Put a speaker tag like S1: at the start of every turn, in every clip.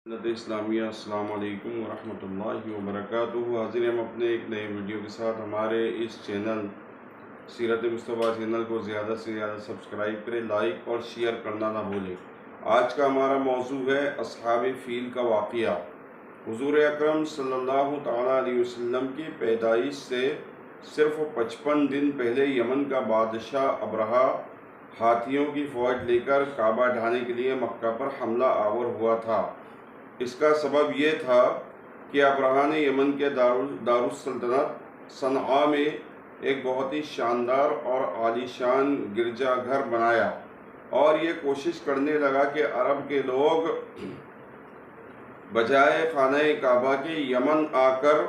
S1: ملت اسلامیہ السلام علیکم ورحمۃ اللہ وبرکاتہ۔ حاضر ہم اپنے ایک نئے ویڈیو کے ساتھ۔ ہمارے اس چینل سیرت مصطفیٰ چینل کو زیادہ سے زیادہ سبسکرائب کریں، لائک اور شیئر کرنا نہ بھولیں۔ آج کا ہمارا موضوع ہے اصحاب فیل کا واقعہ۔ حضور اکرم صلی اللہ تعالیٰ علیہ وسلم کی پیدائش سے صرف 55 دن پہلے یمن کا بادشاہ ابرہہ ہاتھیوں کی فوج لے کر کعبہ ڈھانے کے لیے مکہ پر حملہ آور ہوا تھا۔ اس کا سبب یہ تھا کہ ابرہہ نے یمن کے دارالسلطنت صنعاء میں ایک بہت ہی شاندار اور عالیشان گرجا گھر بنایا اور یہ کوشش کرنے لگا کہ عرب کے لوگ بجائے خانہ کعبہ کے یمن آ کر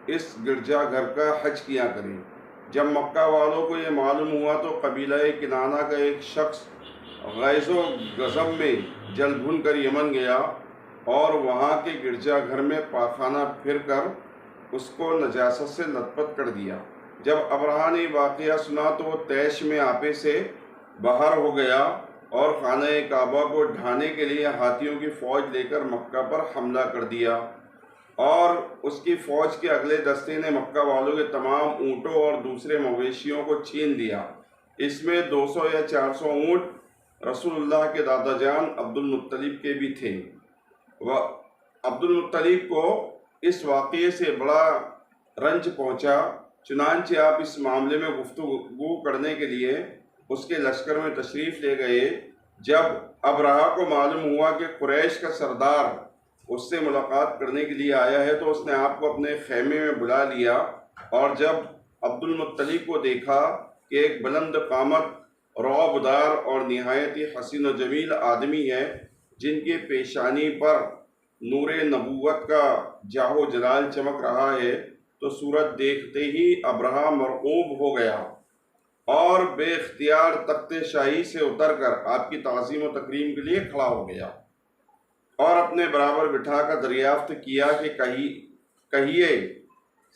S1: اس گرجا گھر کا حج کیا کریں۔ جب مکہ والوں کو یہ معلوم ہوا تو قبیلہ کنانہ کا ایک شخص غیظ و غضب میں جل بھن کر یمن گیا اور وہاں کے گرجا گھر میں پاخانہ پھر کر اس کو نجاست سے لت پت کر دیا۔ جب ابرہہ نے واقعہ سنا تو وہ طیش میں آپے سے باہر ہو گیا اور خانہ کعبہ کو ڈھانے کے لیے ہاتھیوں کی فوج لے کر مکہ پر حملہ کر دیا، اور اس کی فوج کے اگلے دستے نے مکہ والوں کے تمام اونٹوں اور دوسرے مویشیوں کو چھین لیا۔ اس میں 200 یا 400 اونٹ رسول اللہ کے دادا جان عبد المطلب کے بھی تھے۔ عبد المطلب کو اس واقعے سے بڑا رنج پہنچا، چنانچہ آپ اس معاملے میں گفتگو کرنے کے لیے اس کے لشکر میں تشریف لے گئے۔ جب ابرہہ کو معلوم ہوا کہ قریش کا سردار اس سے ملاقات کرنے کے لیے آیا ہے تو اس نے آپ کو اپنے خیمے میں بلا لیا، اور جب عبد المطلب کو دیکھا کہ ایک بلند قامت، رعب دار اور نہایت ہی حسین و جمیل آدمی ہے جن کی پیشانی پر نور نبوت کا جاہ و جلال چمک رہا ہے، تو صورت دیکھتے ہی ابرہہ مرعوب ہو گیا اور بے اختیار تخت شاہی سے اتر کر آپ کی تعظیم و تکریم کے لیے کھڑا ہو گیا اور اپنے برابر بٹھا کر دریافت کیا کہ کہیے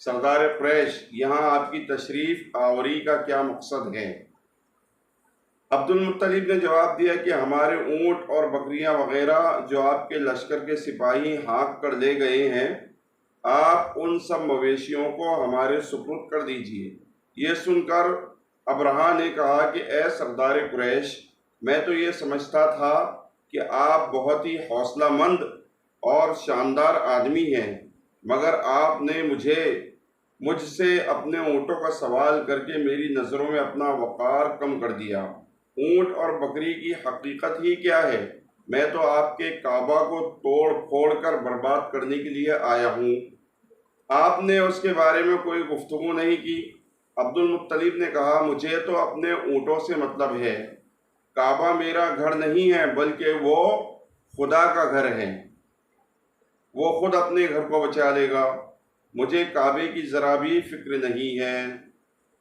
S1: سردار قریش، یہاں آپ کی تشریف آوری کا کیا مقصد ہے؟ عبد المطلب نے جواب دیا کہ ہمارے اونٹ اور بکریاں وغیرہ جو آپ کے لشکر کے سپاہی ہانک کر لے گئے ہیں، آپ ان سب مویشیوں کو ہمارے سپرد کر دیجئے۔ یہ سن کر ابرہہ نے کہا کہ اے سردار قریش، میں تو یہ سمجھتا تھا کہ آپ بہت ہی حوصلہ مند اور شاندار آدمی ہیں، مگر آپ نے مجھ سے اپنے اونٹوں کا سوال کر کے میری نظروں میں اپنا وقار کم کر دیا۔ اونٹ اور بکری کی حقیقت ہی کیا ہے؟ میں تو آپ کے کعبہ کو توڑ پھوڑ کر برباد کرنے کے لیے آیا ہوں۔ آپ نے اس کے بارے میں کوئی گفتگو نہیں کی۔ عبد المطلب نے کہا، مجھے تو اپنے اونٹوں سے مطلب ہے۔ کعبہ میرا گھر نہیں ہے بلکہ وہ خدا کا گھر ہے، وہ خود اپنے گھر کو بچا لے گا، مجھے کعبے کی ذرا بھی فکر نہیں ہے۔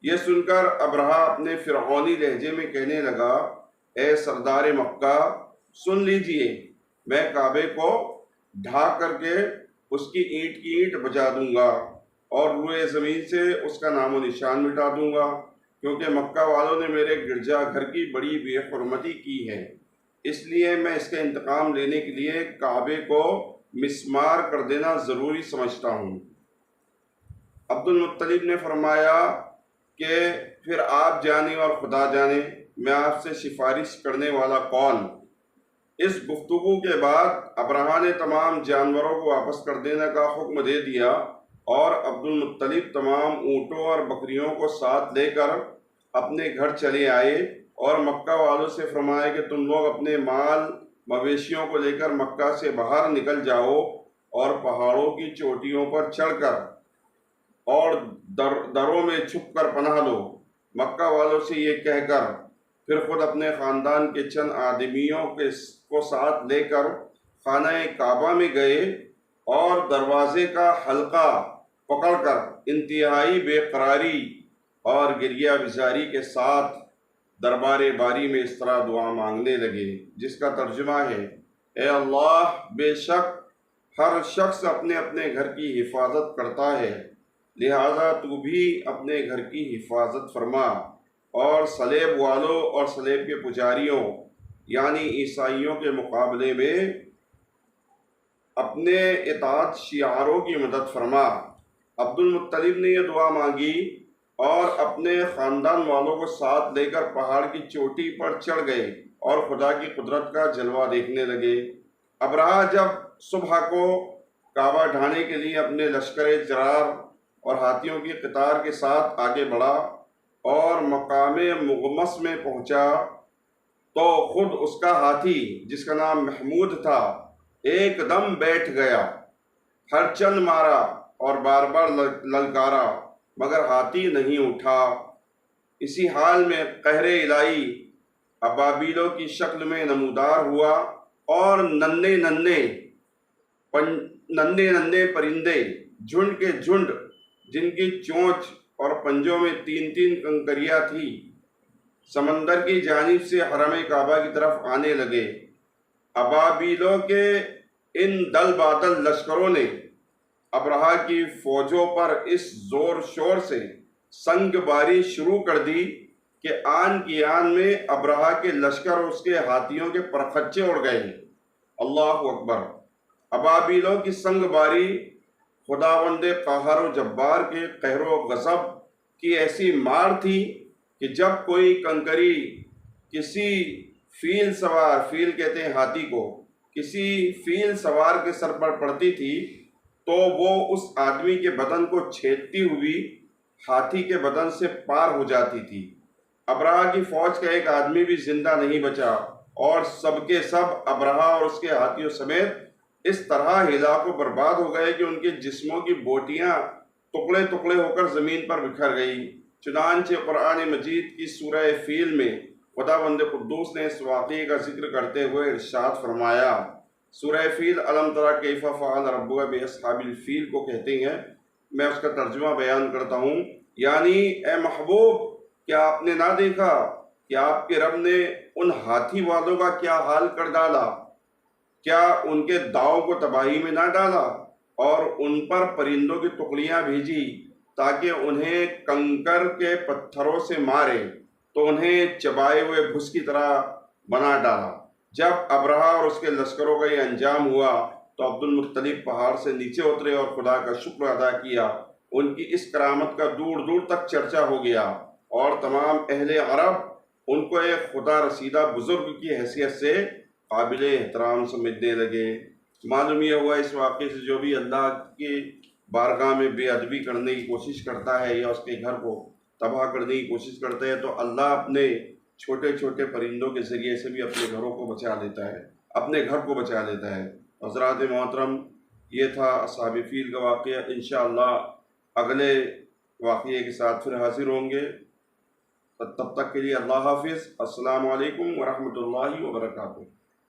S1: یہ سن کر ابرہہ اپنے فرعونی لہجے میں کہنے لگا، اے سردار مکہ، سن لیجئے، میں کعبے کو ڈھا کر کے اس کی اینٹ بجا دوں گا اور روئے زمین سے اس کا نام و نشان مٹا دوں گا، کیونکہ مکہ والوں نے میرے گرجا گھر کی بڑی بے حرمتی کی ہے، اس لیے میں اس کا انتقام لینے کے لیے کعبے کو مسمار کر دینا ضروری سمجھتا ہوں۔ عبد المطلب نے فرمایا کہ پھر آپ جانے اور خدا جانے، میں آپ سے سفارش کرنے والا کون؟ اس گفتگو کے بعد ابرہہ نے تمام جانوروں کو واپس کر دینے کا حکم دے دیا، اور عبد المطلب تمام اونٹوں اور بکریوں کو ساتھ لے کر اپنے گھر چلے آئے اور مکہ والوں سے فرمایا کہ تم لوگ اپنے مال مویشیوں کو لے کر مکہ سے باہر نکل جاؤ اور پہاڑوں کی چوٹیوں پر چڑھ کر اور دروں میں چھپ کر پناہ لو۔ مکہ والوں سے یہ کہہ کر پھر خود اپنے خاندان کے چند آدمیوں کو ساتھ لے کر خانہ کعبہ میں گئے اور دروازے کا حلقہ پکڑ کر انتہائی بے قراری اور گریہ بیزاری کے ساتھ دربار باری میں اس طرح دعا مانگنے لگے، جس کا ترجمہ ہے، اے اللہ، بے شک ہر شخص اپنے اپنے گھر کی حفاظت کرتا ہے، لہذا تو بھی اپنے گھر کی حفاظت فرما، اور صلیب والوں اور صلیب کے پجاریوں یعنی عیسائیوں کے مقابلے میں اپنے اطاعت شعاروں کی مدد فرما۔ عبد المطلب نے یہ دعا مانگی اور اپنے خاندان والوں کو ساتھ لے کر پہاڑ کی چوٹی پر چڑھ گئے اور خدا کی قدرت کا جلوہ دیکھنے لگے۔ ابرہہ جب صبح کو کعبہ ڈھانے کے لیے اپنے لشکر جرار اور ہاتھیوں کی قطار کے ساتھ آگے بڑھا اور مقام مغمس میں پہنچا تو خود اس کا ہاتھی، جس کا نام محمود تھا، ایک دم بیٹھ گیا، ہر چند مارا اور بار بار للکارا، مگر ہاتھی نہیں اٹھا۔ اسی حال میں قہر الہی ابابیلوں کی شکل میں نمودار ہوا اور ننھے ننھے پرندے جھنڈ کے جھنڈ، جن کی چونچ اور پنجوں میں تین تین کنکریاں تھی، سمندر کی جانب سے حرم کعبہ کی طرف آنے لگے۔ ابابیلوں کے ان دل بادل لشکروں نے ابرہہ کی فوجوں پر اس زور شور سے سنگ باری شروع کر دی کہ آن کی آن میں ابرہہ کے لشکر اور اس کے ہاتھیوں کے پرخچے اڑ گئے۔ اللہ اکبر! ابابیلوں کی سنگ باری خداوند قہار و جبار کے قہر و غضب کی ایسی مار تھی کہ جب کوئی کنکری کسی فیل کہتے ہیں ہاتھی کو، کسی فیل سوار کے سر پر پڑتی تھی تو وہ اس آدمی کے بدن کو چھیدتی ہوئی ہاتھی کے بدن سے پار ہو جاتی تھی۔ ابرہہ کی فوج کا ایک آدمی بھی زندہ نہیں بچا اور سب کے سب ابرہہ اور اس کے ہاتھیوں سمیت اس طرح ہلاک و برباد ہو گئے کہ ان کے جسموں کی بوٹیاں ٹکڑے ٹکڑے ہو کر زمین پر بکھر گئی۔ چنانچہ قرآن مجید کی سورہ فیل میں خداوند قدوس نے اس واقعے کا ذکر کرتے ہوئے ارشاد فرمایا۔ سورہ فیل الم تری کیف فعل ربک باصحاب الفیل کو کہتے ہیں۔ میں اس کا ترجمہ بیان کرتا ہوں، یعنی اے محبوب، کیا آپ نے نہ دیکھا کہ آپ کے رب نے ان ہاتھی والوں کا کیا حال کر ڈالا؟ کیا ان کے داؤ کو تباہی میں نہ ڈالا اور ان پر پرندوں کی ٹکڑیاں بھیجی تاکہ انہیں کنکر کے پتھروں سے مارے تو انہیں چبائے ہوئے بھس کی طرح بنا ڈالا۔ جب ابرہہ اور اس کے لشکروں کا یہ انجام ہوا تو عبد المطلب پہاڑ سے نیچے اترے اور خدا کا شکر ادا کیا۔ ان کی اس کرامت کا دور دور تک چرچا ہو گیا اور تمام اہل عرب ان کو ایک خدا رسیدہ بزرگ کی حیثیت سے قابل احترام سمجھنے لگے۔ معلوم یہ ہوا اس واقعے سے جو بھی اللہ کی بارگاہ میں بے ادبی کرنے کی کوشش کرتا ہے یا اس کے گھر کو تباہ کرنے کی کوشش کرتا ہے تو اللہ اپنے چھوٹے چھوٹے پرندوں کے ذریعے سے بھی اپنے گھروں کو بچا لیتا ہے، اپنے گھر کو بچا لیتا ہے۔ حضرات محترم، یہ تھا اصحاب فیل کا واقعہ۔ انشاءاللہ اگلے واقعے کے ساتھ پھر حاضر ہوں گے۔ تب تک کے لیے اللہ حافظ۔ السلام علیکم ورحمۃ اللہ وبرکاتہ۔